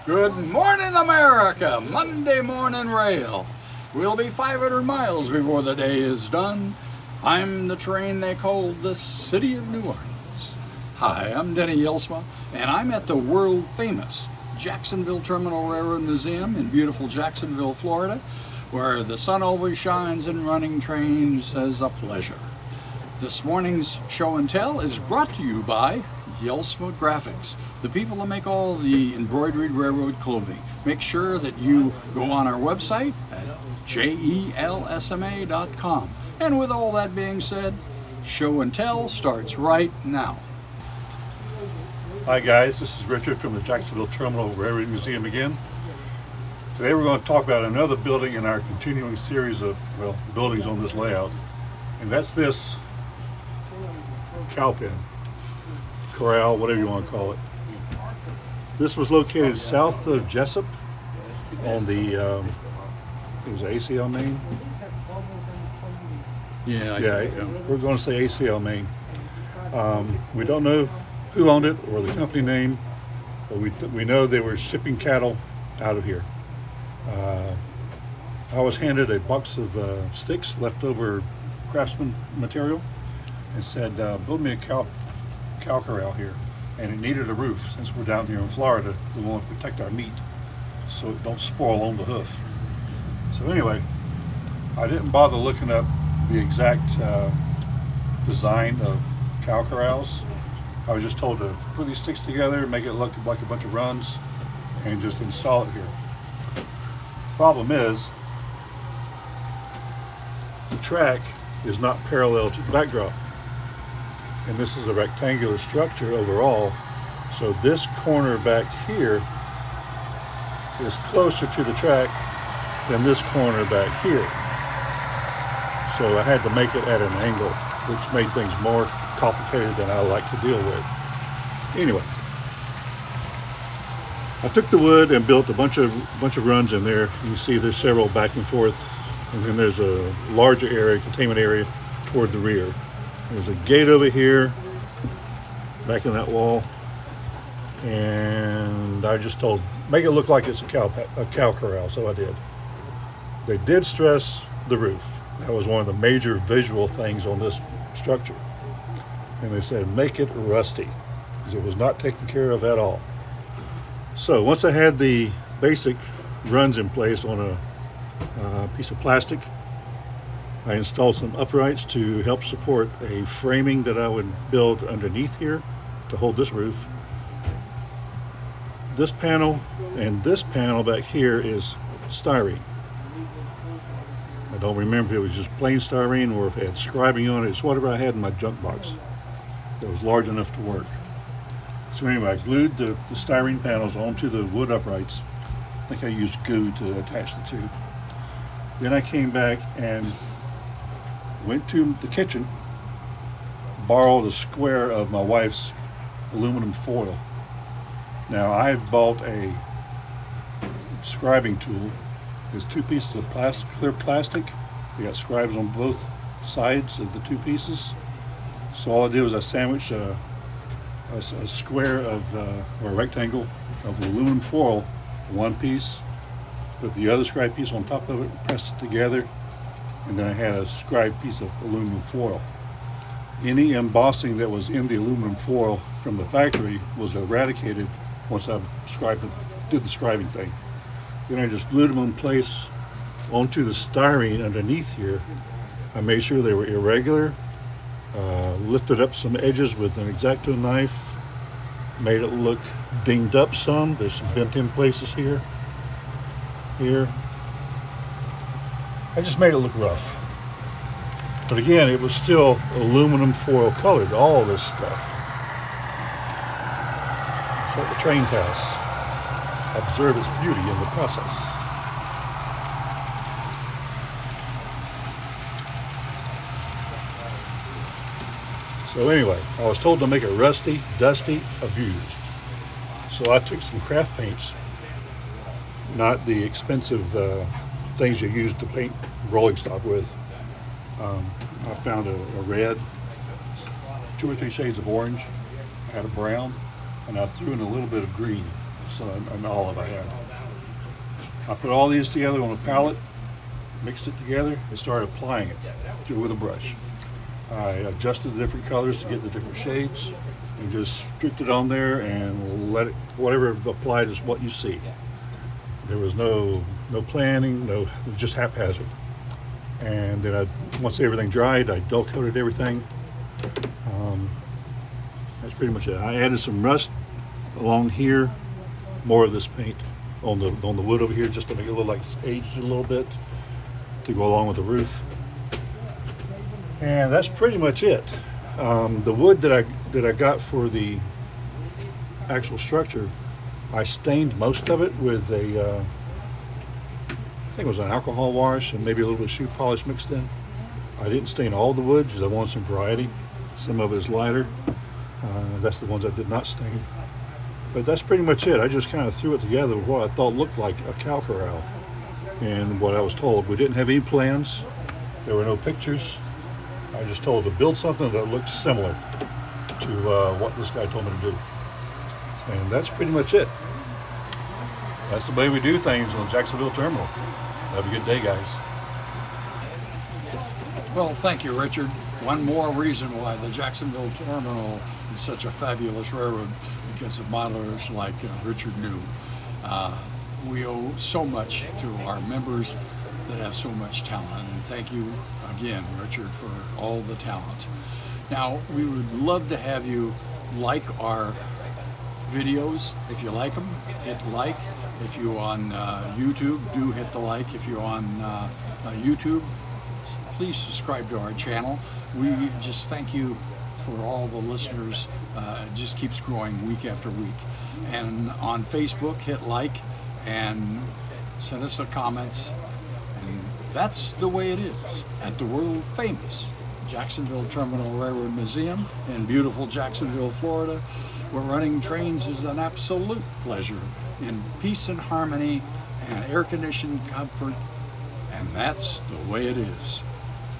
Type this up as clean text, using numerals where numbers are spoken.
Good morning, America! Monday morning rail. We'll be 500 miles before the day is done. I'm the train they call the City of New Orleans. Hi, I'm Denny Jelsma, and I'm at the world famous Jacksonville Terminal Railroad Museum in beautiful Jacksonville, Florida, where the sun always shines and running trains is a pleasure. This morning's show and tell is brought to you by Jelsma Graphics, the people that make all the embroidered railroad clothing. Make sure that you go on our website at jelsma.com. And with all that being said, show and tell starts right now. Hi guys, this is Richard from the Jacksonville Terminal Railroad Museum again. Today we're going to talk about another building in our continuing series of, buildings on this layout. And that's this cow pen, corral, whatever you want to call it. This was located south of Jessup on the, it was ACL Main? Yeah, we're going to say ACL Main. We don't know who owned it or the company name, but we know they were shipping cattle out of here. I was handed a box of sticks, leftover craftsman material, and said, build me a cow corral here. And it needed a roof. Since we're down here in Florida, we want to protect our meat so it don't spoil on the hoof. So anyway, I didn't bother looking up the exact design of cow corrals. I was just told to put these sticks together, make it look like a bunch of runs, and just install it here. Problem is, the track is not parallel to the backdrop. And this is a rectangular structure overall, so this corner back here is closer to the track than this corner back here. So I had to make it at an angle, which made things more complicated than I like to deal with. Anyway, I took the wood and built a bunch of runs in there. You can see there's several back and forth, and then there's a larger area, containment area, toward the rear. There's a gate over here, back in that wall, and I just told, make it look like it's a cow corral, so I did. They did stress the roof. That was one of the major visual things on this structure. And they said, make it rusty, because it was not taken care of at all. So once I had the basic runs in place on a piece of plastic, I installed some uprights to help support a framing that I would build underneath here to hold this roof. This panel and this panel back here is styrene. I don't remember if it was just plain styrene or if it had scribing on it. It's whatever I had in my junk box that was large enough to work. So anyway, I glued the styrene panels onto the wood uprights. I think I used glue to attach the two. Then I came back and went to the kitchen, borrowed a square of my wife's aluminum foil. Now I bought a scribing tool. There's two pieces of clear plastic. We got scribes on both sides of the two pieces. So all I did was I sandwiched a square of, or a rectangle of aluminum foil, one piece, put the other scribe piece on top of it, pressed it together, and then I had a scribed piece of aluminum foil. Any embossing that was in the aluminum foil from the factory was eradicated once I did the scribing thing. Then I just glued them in place onto the styrene underneath here. I made sure they were irregular, lifted up some edges with an X-Acto knife, made it look dinged up some. There's some bent in places here. I just made it look rough. But again, it was still aluminum foil colored, all this stuff. So let the train pass. Observe its beauty in the process. So anyway, I was told to make it rusty, dusty, abused. So I took some craft paints, not the expensive things you use to paint rolling stock with. I found a red, 2 or 3 shades of orange, I had a brown, and I threw in a little bit of green. an olive I had. I put all these together on a pallet, mixed it together, and started applying it with a brush. I adjusted the different colors to get the different shades, and just streaked it on there and let it, whatever applied is what you see. There was no planning, it was just haphazard. And then once everything dried, I dull coated everything. That's pretty much it. I added some rust along here, more of this paint on the wood over here, just to make it look like it's aged a little bit to go along with the roof. And that's pretty much it. The wood that I got for the actual structure, I stained most of it with I think it was an alcohol wash and maybe a little bit of shoe polish mixed in. I didn't stain all the wood because I wanted some variety. Some of it is lighter. That's the ones I did not stain. But that's pretty much it. I just kind of threw it together with what I thought looked like a cow corral. And what I was told, we didn't have any plans. There were no pictures. I just told to build something that looks similar to what this guy told me to do. And that's pretty much it. That's the way we do things on the Jacksonville Terminal. Have a good day, guys. Well, thank you, Richard. One more reason why the Jacksonville Terminal is such a fabulous railroad, because of modelers like Richard knew. We owe so much to our members that have so much talent, and thank you again, Richard, for all the talent. Now, we would love to have you like our videos. If you like them, hit like. If you're on YouTube, do hit the like. If you're on YouTube, please subscribe to our channel. We just thank you for all the listeners. It just keeps growing week after week. And on Facebook, hit like and send us the comments. And that's the way it is at the world famous Jacksonville Terminal Railroad Museum in beautiful Jacksonville, Florida, where running trains is an absolute pleasure in peace and harmony and air-conditioned comfort. And that's the way it is.